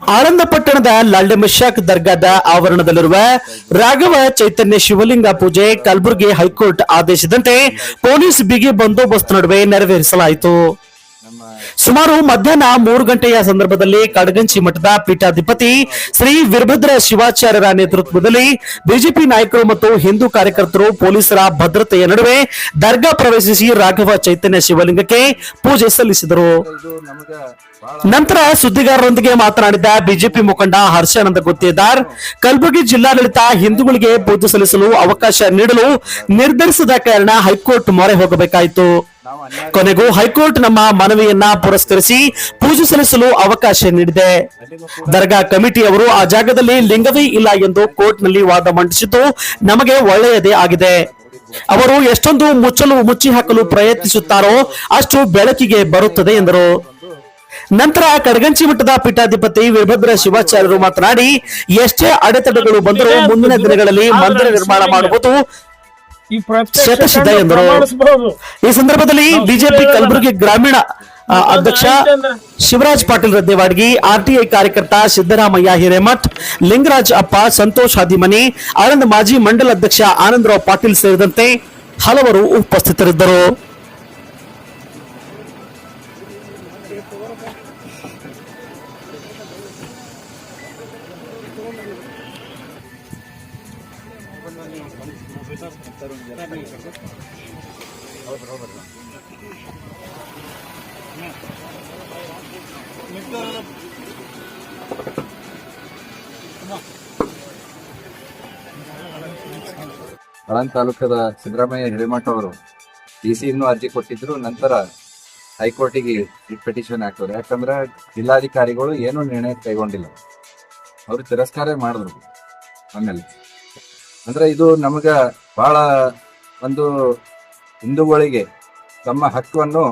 ಆಳಂದ ಪಟ್ಟಣದ ಲಾಲ್ಡೆಮಶಾಕ್ ದರ್ಗಾದ ಆವರಣದಲ್ಲಿರುವ ರಾಘವ ಚೈತನ್ಯ ಶಿವಲಿಂಗ ಪೂಜೆ ಕಲಬುರಗಿ ಹೈಕೋರ್ಟ್ ಆದೇಶದಂತೆ ಪೊಲೀಸ್ ಬಿಗಿ ಬಂದೋಬಸ್ತ್ ನಡುವೆ ನೆರವೇರಿಸಲಾಯಿತು. ಸುಮಾರು ಮಧ್ಯಾಹ್ನ 3 ಗಂಟೆಯ ಸಂದರ್ಭದಲ್ಲಿ ಕಡಗಂಚಿ ಮಠದ ಪೀಠಾಧಿಪತಿ ಶ್ರೀ ವೀರಭದ್ರ ಶಿವಾಚಾರ್ಯರ ನೇತೃತ್ವದಲ್ಲಿ ಬಿಜೆಪಿ ನಾಯಕರು ಮತ್ತು ಹಿಂದೂ ಕಾರ್ಯಕರ್ತರು ಪೊಲೀಸರ ಭದ್ರತೆಯ ನಡುವೆ ದರ್ಗಾ ಪ್ರವೇಶಿಸಿ ರಾಘವ ಚೈತನ್ಯ ಶಿವಲಿಂಗಕ್ಕೆ ಪೂಜೆ ಸಲ್ಲಿಸಿದರು. ನಂತರ ಸುದ್ದಿಗಾರರೊಂದಿಗೆ ಮಾತನಾಡಿದ ಬಿಜೆಪಿ ಮುಖಂಡ ಹರ್ಷಾನಂದ ಗುತ್ತೇದಾರ್, ಕಲಬುರಗಿ ಜಿಲ್ಲಾಡಳಿತ ಹಿಂದೂಗಳಿಗೆ ಪೂಜೆ ಸಲ್ಲಿಸಲು ಅವಕಾಶ ನೀಡಲು ನಿರ್ಧರಿಸಿದ ಕಾರಣ ಹೈಕೋರ್ಟ್ ಮೊರೆ ಹೋಗಬೇಕಾಯಿತು. ಕೊನೆಗೂ ಹೈಕೋರ್ಟ್ ನಮ್ಮ ಮನವಿಯನ್ನ ಪುರಸ್ಕರಿಸಿ ಪೂಜೆ ಸಲ್ಲಿಸಲು ಅವಕಾಶ ನೀಡಿದೆ. ದರ್ಗಾ ಕಮಿಟಿಯವರು ಆ ಜಾಗದಲ್ಲಿ ಲಿಂಗವೇ ಇಲ್ಲ ಎಂದು ಕೋರ್ಟ್ನಲ್ಲಿ ವಾದ ಮಂಡಿಸಿದ್ದು ನಮಗೆ ಒಳ್ಳೆಯದೇ ಆಗಿದೆ. ಅವರು ಎಷ್ಟೊಂದು ಮುಚ್ಚಿ ಹಾಕಲು ಪ್ರಯತ್ನಿಸುತ್ತಾರೋ ಅಷ್ಟು ಬೆಳಕಿಗೆ ಬರುತ್ತದೆ ಎಂದರು. ನಂತರ ಕಡಗಂಚಿ ಮಠದ ಪೀಠಾಧಿಪತಿ ವೀರಭದ್ರ ಶಿವಾಚಾರ್ಯರು ಮಾತನಾಡಿ, ಎಷ್ಟೇ ಅಡೆತಡೆಗಳು ಬಂದರೂ ಮುಂದಿನ ದಿನಗಳಲ್ಲಿ ಮಂದಿರ ನಿರ್ಮಾಣ ಮಾಡುವುದು ಶತಸಿದ್ಧ ಎಂದರು. ಈ ಸಂದರ್ಭದಲ್ಲಿ ಬಿಜೆಪಿ ಕಲಬುರಗಿ ಗ್ರಾಮೀಣ ಅಧ್ಯಕ್ಷ ಶಿವರಾಜ್ ಪಾಟೀಲ್ ರದ್ದೇವಾಡ್ಗಿ, ಆರ್ಟಿಐ ಕಾರ್ಯಕರ್ತ ಸಿದ್ದರಾಮಯ್ಯ ಹಿರೇಮಠ್, ಲಿಂಗರಾಜ್ ಅಪ್ಪ, ಸಂತೋಷ್ ಹಾದಿಮನಿ, ಆಳಂದ ಮಾಜಿ ಮಂಡಲ ಅಧ್ಯಕ್ಷ ಆನಂದರಾವ್ ಪಾಟೀಲ್ ಸೇರಿದಂತೆ ಹಲವರು ಉಪಸ್ಥಿತರಿದ್ದರು. ಆಳಂದ ತಾಲೂಕದ ಸಿದ್ದರಾಮಯ್ಯ ಹಿರೇಮಠ ಅವರು ಡಿಸಿ ಇನ್ನೂ ಅರ್ಜಿ ಕೊಟ್ಟಿದ್ರು. ನಂತರ ಹೈಕೋರ್ಟಿಗೆ ಪಿಟಿಷನ್ ಹಾಕಿದ್ರು. ಯಾಕಂದ್ರೆ ಜಿಲ್ಲಾಧಿಕಾರಿಗಳು ಏನೂ ನಿರ್ಣಯ ಕೈಗೊಂಡಿಲ್ಲ, ಅವರು ತಿರಸ್ಕಾರ ಮಾಡಿದ್ರು. ಆಮೇಲೆ ಅಂದ್ರೆ ಇದು ನಮಗ ಬಹಳ ಒಂದು ಹಿಂದೂಗಳಿಗೆ ತಮ್ಮ ಹಕ್ಕನ್ನು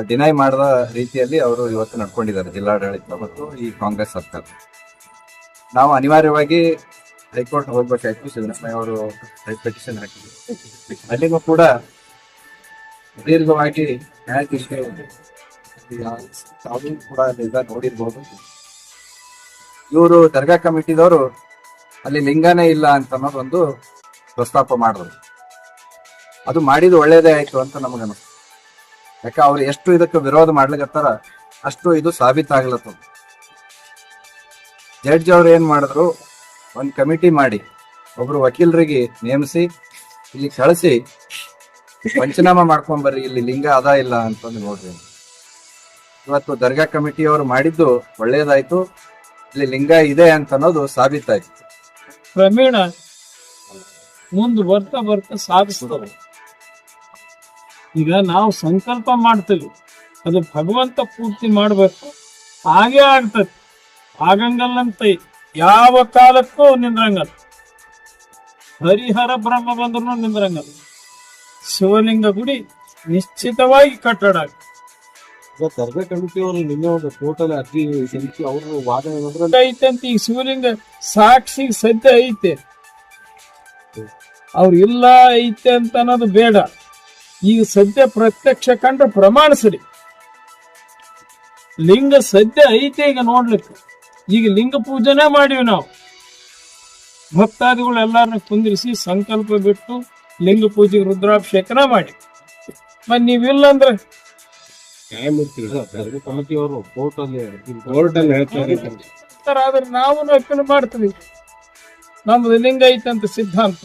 ಡಿನೈ ಮಾಡದ ರೀತಿಯಲ್ಲಿ ಅವರು ಇವತ್ತು ನಡ್ಕೊಂಡಿದ್ದಾರೆ ಜಿಲ್ಲಾಡಳಿತ ಮತ್ತು ಈ ಕಾಂಗ್ರೆಸ್ ಸರ್ಕಾರ. ನಾವು ಅನಿವಾರ್ಯವಾಗಿ ಹೈಕೋರ್ಟ್ ಹೋಗ್ಬೇಕಾಯ್ತು. ಸಿದ್ದರಾಮಯ್ಯ ಅವರು ಪಿಟಿಷನ್ ಹಾಕಿದ್ರು. ಅಲ್ಲಿಗೂ ಕೂಡ ದೀರ್ಘವಾಗಿ ನ್ಯಾಯಾಧೀಶರು ತಾವು ಕೂಡ ನೋಡಿರ್ಬೋದು. ಇವರು ದರ್ಗಾ ಕಮಿಟಿದವರು ಅಲ್ಲಿ ಲಿಂಗನೇ ಇಲ್ಲ ಅಂತ ಅನ್ನೋದೊಂದು ಪ್ರಸ್ತಾಪ ಮಾಡಿದ್ರು. ಅದು ಮಾಡಿದ್ದು ಒಳ್ಳೇದೇ ಆಯ್ತು ಅಂತ ನಮಗನ್ನಿಸ್ತು. ಯಾಕೆ ಅವ್ರು ಎಷ್ಟು ಇದಕ್ಕೆ ವಿರೋಧ ಮಾಡ್ಲಿಕತ್ತಾರ ಅಷ್ಟು ಇದು ಸಾಬೀತಾಗ್ಲತ್ತ. ಜಡ್ಜ್ ಅವ್ರು ಏನ್ ಮಾಡಿದ್ರು, ಒಂದು ಕಮಿಟಿ ಮಾಡಿ ಒಬ್ರು ವಕೀಲರಿಗೆ ನೇಮಿಸಿ ಇಲ್ಲಿ ಕಳಿಸಿ ಪಂಚನಾಮ ಮಾಡ್ಕೊಂಬರ್ರಿ, ಇಲ್ಲಿ ಲಿಂಗ ಅದ ಇಲ್ಲ ಅಂತಂದು ನೋಡ್ರಿ. ಇವತ್ತು ದರ್ಗಾ ಕಮಿಟಿಯವರು ಮಾಡಿದ್ದು ಒಳ್ಳೇದಾಯ್ತು. ಇಲ್ಲಿ ಲಿಂಗ ಇದೆ ಅಂತ ಅನ್ನೋದು ಸಾಬೀತಾಯ್ತು. ಕ್ರಮೇಣ ಮುಂದೆ ಬರ್ತಾ ಬರ್ತಾ ಸಾಧಿಸ್ತವೆ. ಈಗ ನಾವು ಸಂಕಲ್ಪ ಮಾಡ್ತೀವಿ, ಅದು ಭಗವಂತ ಪೂರ್ತಿ ಮಾಡ್ಬೇಕು, ಹಾಗೆ ಆಗ್ತದೆ. ಆಗಂಗಲ್ಲಂತ ಯಾವ ಕಾಲಕ್ಕೂ ನಿಂದ್ರಂಗಲ್ಲ. ಹರಿಹರ ಬ್ರಹ್ಮ ಬಂದ್ರು ನಿಂದ್ರಂಗಲ್ಲ. ಶಿವಲಿಂಗ ಗುಡಿ ನಿಶ್ಚಿತವಾಗಿ ಕಟ್ಟಡ ದರ್ಗಾ ಕಮಿಟಿಯವರು ನಿನ್ನೆ ಒಂದು ಟೋಟಲ್ ಅರ್ಜಿ ಸಲ್ಲಿಸಿ ಅವರು ವಾದ ಐತೆ ಅಂತ. ಈಗ ಶಿವಲಿಂಗ ಸಾಕ್ಷಿ ಸದ್ಯ ಐತೆ, ಅವ್ರು ಇಲ್ಲ ಐತೆ ಅಂತ ಅನ್ನೋದು ಬೇಡ. ಈಗ ಸದ್ಯ ಪ್ರತ್ಯಕ್ಷ ಕಂಡ್ರೆ ಪ್ರಮಾಣ ಸರಿ. ಲಿಂಗ ಸದ್ಯ ಐತೆ ಈಗ ನೋಡ್ಲಿಕ್ಕೆ. ಈಗ ಲಿಂಗ ಪೂಜನೆ ಮಾಡಿವಿ ನಾವು. ಭಕ್ತಾದಿಗಳು ಎಲ್ಲಾರನ್ನ ಕುಂದಿರಿಸಿ ಸಂಕಲ್ಪ ಬಿಟ್ಟು ಲಿಂಗ ಪೂಜೆಗೆ ರುದ್ರಾಭಿಷೇಕನ ಮಾಡಿ. ಮತ್ತೆ ನೀವಿಲ್ಲ ಅಂದ್ರೆ ದರ್ಗಾ ಕಮಿಟಿಯವರು ಕೋರ್ಟಲ್ಲಿ ಹೇಳ್ತಾರೆ. ಆದ್ರೆ ನಾವು ಅಪ್ಪಣೆ ಮಾಡ್ತೀವಿ, ನಮ್ದು ಲಿಂಗ ಐತೆ ಅಂತ ಸಿದ್ಧಾಂತ.